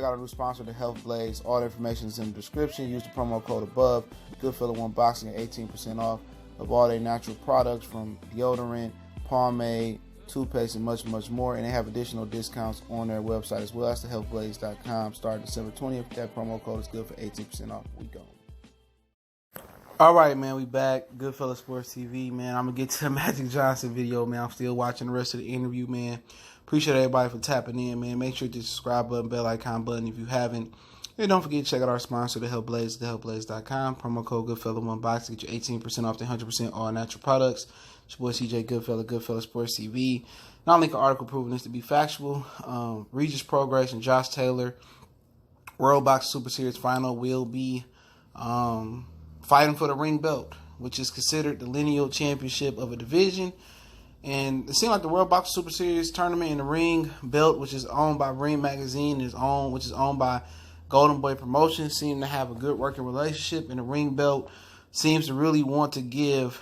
check out our new sponsor, the Health Blaze. All the information is in the description. Use the promo code above. Goodfella One Boxing at 18% off of all their natural products from deodorant, pomade, toothpaste, and much, much more. And they have additional discounts on their website as well. That's thehealthblaze.com. Starting December 20th. That promo code is good for 18% off. We go. All right, man, we back. Goodfella Sports TV, man. I'm going to get to the Magic Johnson video, man. I'm still watching the rest of the interview, man. Appreciate everybody for tapping in, man. Make sure to hit the subscribe button, bell icon button if you haven't. And don't forget to check out our sponsor, The Health Blaze, thehealthblaze.com. Promo code Goodfella One Box to get you 18% off the 100% all natural products. It's your boy CJ Goodfella, Goodfella Sports TV. Not only an article proving this to be factual, Regis, Prograis, and Josh Taylor, World Box Super Series final will be fighting for the ring belt, which is considered the lineal championship of a division. And it seemed like the World Box Super Series tournament and the ring belt, which is owned by Ring Magazine, which is owned by Golden Boy Promotions, seem to have a good working relationship. And the ring belt seems to really want to give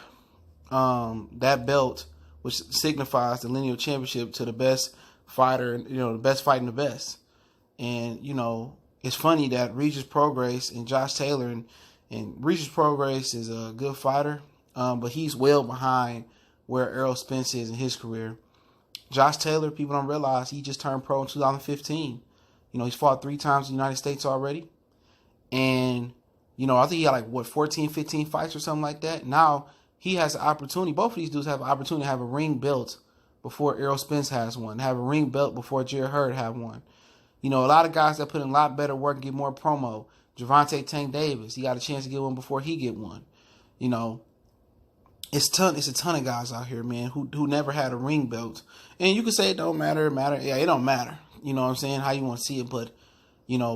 that belt, which signifies the lineal championship, to the best fighter, the best fighting the best. And, it's funny that Regis, Prograis, and Josh Taylor, and Regis Prograis is a good fighter, but he's well behind where Errol Spence is in his career. Josh Taylor, people don't realize, he just turned pro in 2015. He's fought 3 times in the United States already. And, I think he had 14, 15 fights or something like that. Now he has an opportunity. Both of these dudes have an opportunity to have a ring belt before Errol Spence has one, have a ring belt before Jared Hurd have one. A lot of guys that put in a lot better work and get more promo. Gervonta Tank Davis, he got a chance to get one before he get one. It's a ton of guys out here, man, who never had a ring belt. And you can say it don't matter. Yeah, it don't matter. You know what I'm saying? How you want to see it. But,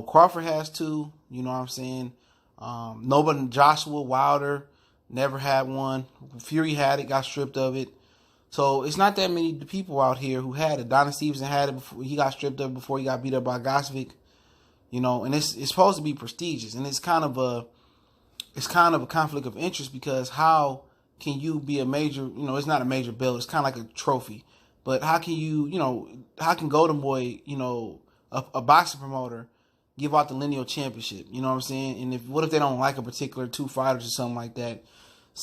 Crawford has 2. You know what I'm saying? Nobody, Joshua Wilder, never had one. Fury had it, got stripped of it. So it's not that many people out here who had it. Donna Stevenson had it before he got stripped of it, before he got beat up by Gosvick. And it's supposed to be prestigious. And it's kind of a conflict of interest, because how can you be a major, it's not a major belt, it's kind of like a trophy. But how can how can Golden Boy, a boxing promoter, give out the lineal championship? You know what I'm saying? And what if they don't like a particular 2 fighters or something like that?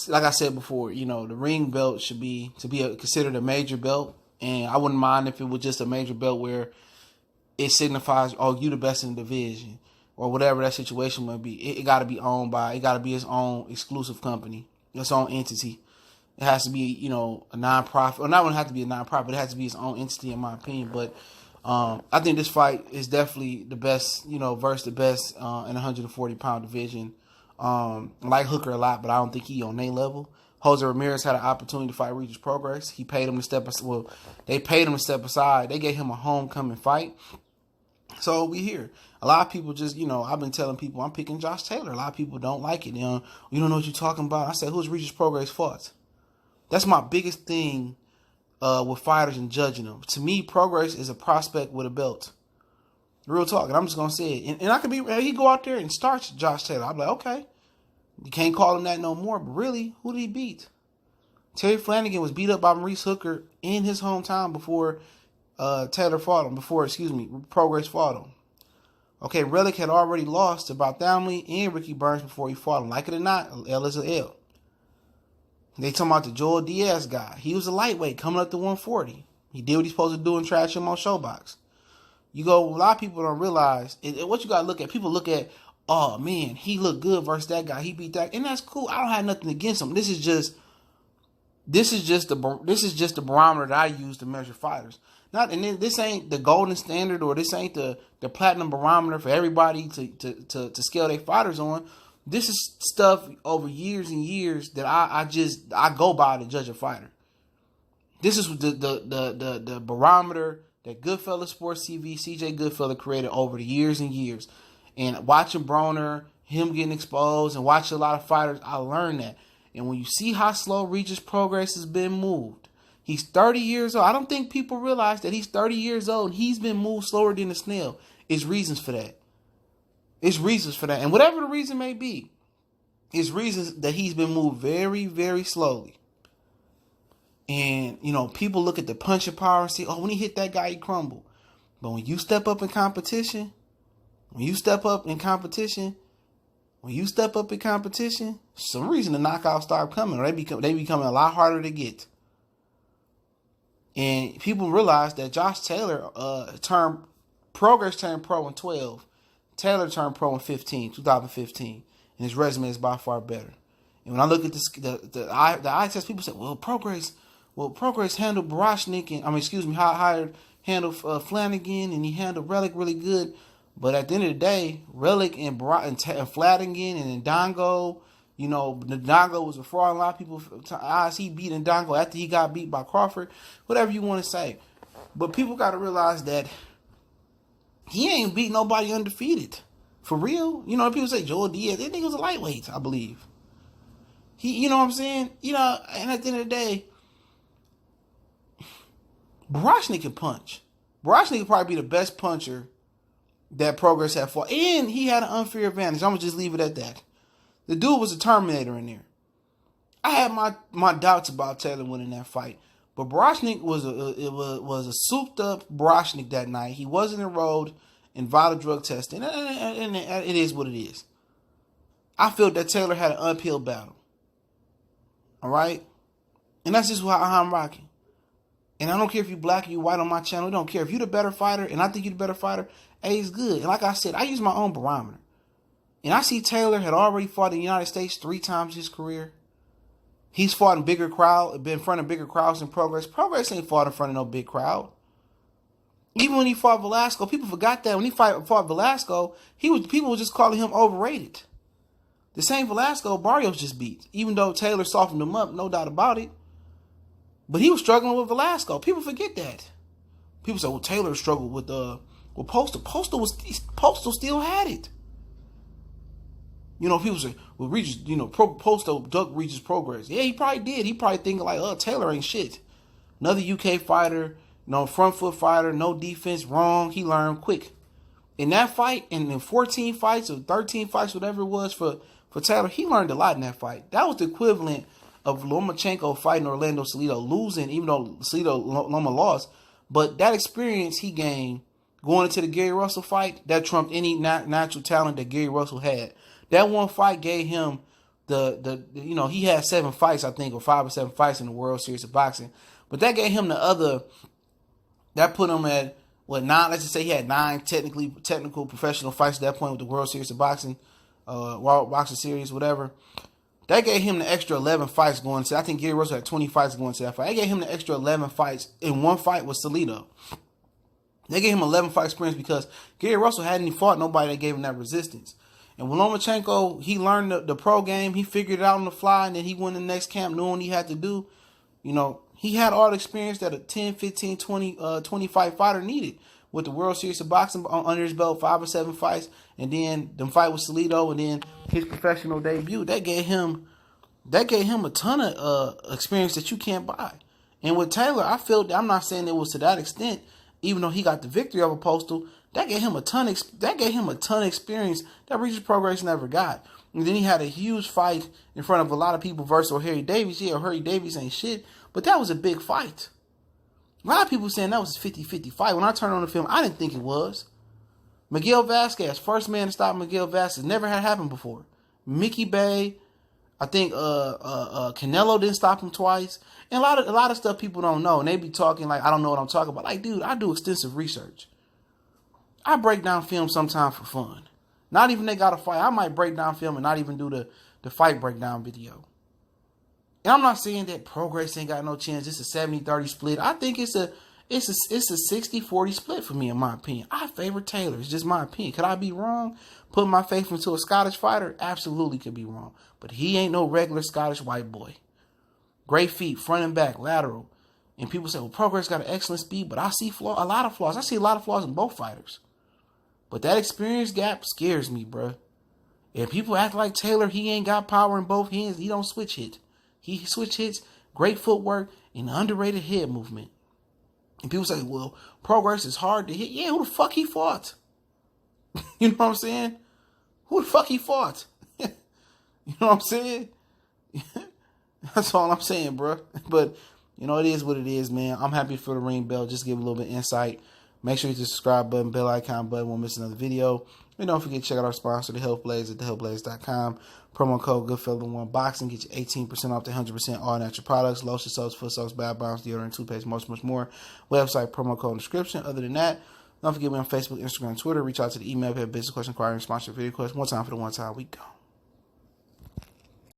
Like I said before, the ring belt should be considered a major belt. And I wouldn't mind if it was just a major belt where it signifies, you the best in the division, or whatever that situation might be. It got to be owned by, it got to be its own exclusive company, its own entity. It has to be, a non-profit, or not going to have to be a non-profit, but it has to be its own entity, in my opinion. But I think this fight is definitely the best, versus the best in the 140-pound division. I like Hooker a lot, but I don't think he on their level. Jose Ramirez had an opportunity to fight Regis Prograis. He paid him to step aside. Well, they paid him to step aside. They gave him a homecoming fight. So we here. A lot of people just, I've been telling people I'm picking Josh Taylor. A lot of people don't like it. You don't know what you're talking about. I said, who's Regis Prograis fought? That's my biggest thing with fighters and judging them. To me, Prograis is a prospect with a belt. Real talk. And I'm just going to say it. And I could be, he go out there and starch Josh Taylor. I'm like, okay. You can't call him that no more. But really, who did he beat? Terry Flanagan was beat up by Maurice Hooker in his hometown before Taylor fought him. Prograis fought him. Okay, Relic had already lost to Bartholomew and Ricky Burns before he fought him. Like it or not, L is an L. They talking about the Joel Diaz guy. He was a lightweight coming up to 140. He did what he's supposed to do and trash him on Showbox. A lot of people don't realize, what you got to look at, people look at, oh man, he looked good versus that guy. He beat that. And that's cool. I don't have nothing against him. This is just the barometer that I use to measure fighters. This ain't the golden standard, or this ain't the platinum barometer for everybody to scale their fighters on. This is stuff over years and years that I go by to judge a fighter. This is the barometer that Goodfella Sports TV, CJ Goodfella, created over the years and years. And watching Broner, him getting exposed, and watching a lot of fighters, I learned that. And when you see how slow Regis Prograis has been moved, he's 30 years old. I don't think people realize that he's 30 years old and he's been moved slower than a snail. It's reasons for that. And whatever the reason may be, it's reasons that he's been moved very, very slowly. And, people look at the punching power and say, oh, when he hit that guy, he crumbled. But when you step up in competition, When you step up in competition, some reason the knockouts start coming. Or they becoming a lot harder to get. And people realize that Josh Taylor Prograis turned pro in 12. Taylor turned pro in 2015. And his resume is by far better. And when I look at the eye test, people say, well, Prograis handled Barashnik and handled Flanagan, and he handled Relic really good. But at the end of the day, Relic and Flanagan and Ndongo, Ndongo was a fraud. A lot of people eyes he beat Ndongo after he got beat by Crawford. Whatever you want to say, but people got to realize that he ain't beat nobody undefeated. For real, people say Joel Diaz. That nigga was a lightweight, I believe. He, what I'm saying? And at the end of the day, Barashnik can punch. Barashnik could probably be the best puncher that Prograis had fought. And he had an unfair advantage. I'm going to just leave it at that. The dude was a Terminator in there. I had my doubts about Taylor winning that fight. But Barashnik was a souped up Barashnik that night. He wasn't enrolled in vital drug testing. And it is what it is. I feel that Taylor had an uphill battle. All right? And that's just how I'm rocking. And I don't care if you black or you white on my channel. I don't care. If you're the better fighter and I think you're the better fighter, hey, it's good. And like I said, I use my own barometer. And I see Taylor had already fought in the United States 3 times his career. He's fought in been in front of bigger crowds than Prograis. Prograis ain't fought in front of no big crowd. Even when he fought Velasco, people forgot that when he fought Velasco, people were just calling him overrated. The same Velasco Barrios just beat, even though Taylor softened him up, no doubt about it. But he was struggling with Velasco. People forget that. People say, well, Taylor struggled with Postal. Postal still had it. People say, well, Regis, Postal ducked Regis Prograis. Yeah, he probably did. He probably thinking like, oh, Taylor ain't shit. Another UK fighter, front foot fighter, no defense, wrong. He learned quick. In that fight, and in 14 fights or 13 fights, whatever it was for Taylor, he learned a lot in that fight. That was the equivalent of Lomachenko fighting Orlando Salido, losing, even though Loma lost. But that experience he gained going into the Gary Russell fight, that trumped any natural talent that Gary Russell had. That one fight gave him he had 7 fights, I think, or 5 or 7 fights in the World Series of Boxing. But that gave him that put him at, 9, let's just say he had 9 technical professional fights at that point with the World Series of Boxing, World Boxing Series, whatever. That gave him the extra 11 fights going to, I think Gary Russell had 20 fights going to that fight. That gave him the extra 11 fights in one fight with Salido. They gave him 11 fight experience because Gary Russell hadn't even fought nobody that gave him that resistance. And when Lomachenko, he learned the pro game, he figured it out on the fly, and then he went in the next camp knowing he had to do. He had all the experience that a 10, 15, 20 fight fighter needed with the World Series of Boxing under his belt, 5 or 7 fights, and then the fight with Salido, and then his professional debut. That gave him a ton of experience that you can't buy. And with Taylor, I'm not saying it was to that extent, even though he got the victory over Postal. That gave him a ton of experience that Regis Prograis never got. And then he had a huge fight in front of a lot of people versus Harry Davies. Yeah, Harry Davies ain't shit, but that was a big fight. A lot of people saying that was a 50-50 fight. When I turned on the film, I didn't think it was. Miguel Vasquez, first man to stop Miguel Vasquez, never had happened before. Mickey Bay, I think Canelo didn't stop him twice. And a lot of stuff people don't know. And they be talking like, I don't know what I'm talking about. Like, dude, I do extensive research. I break down film sometimes for fun. Not even they got a fight. I might break down film and not even do the fight breakdown video. And I'm not saying that Prograis ain't got no chance. It's a 70-30 split. I think it's a 60-40 split for me, in my opinion. I favor Taylor. It's just my opinion. Could I be wrong? Putting my faith into a Scottish fighter? Absolutely could be wrong. But he ain't no regular Scottish white boy. Great feet, front and back, lateral. And people say, well, Prograis got an excellent speed, but I see a lot of flaws. I see a lot of flaws in both fighters. But that experience gap scares me, bruh. And people act like Taylor, he ain't got power in both hands. He don't switch hit. He switch hits, great footwork, and underrated head movement. And people say, well, Prograis is hard to hit. Yeah, who the fuck he fought? You know what I'm saying? Who the fuck he fought? You know what I'm saying? That's all I'm saying, bro. But, it is what it is, man. I'm happy for the ring bell. Just give a little bit of insight. Make sure you hit the subscribe button, bell icon button, won't miss another video. And don't forget to check out our sponsor, The Health Blaze, at thehealthblaze.com. Promo code Goodfella1 Boxing, get you 18% off the 100% all natural products, lotion soaps, foot soaps, bath bombs, deodorant, toothpaste, much more. Website, promo code in the description. Other than that, don't forget we're on Facebook, Instagram, Twitter. Reach out to the email if you have business question, inquiry, sponsor video question. One time for the one time we go.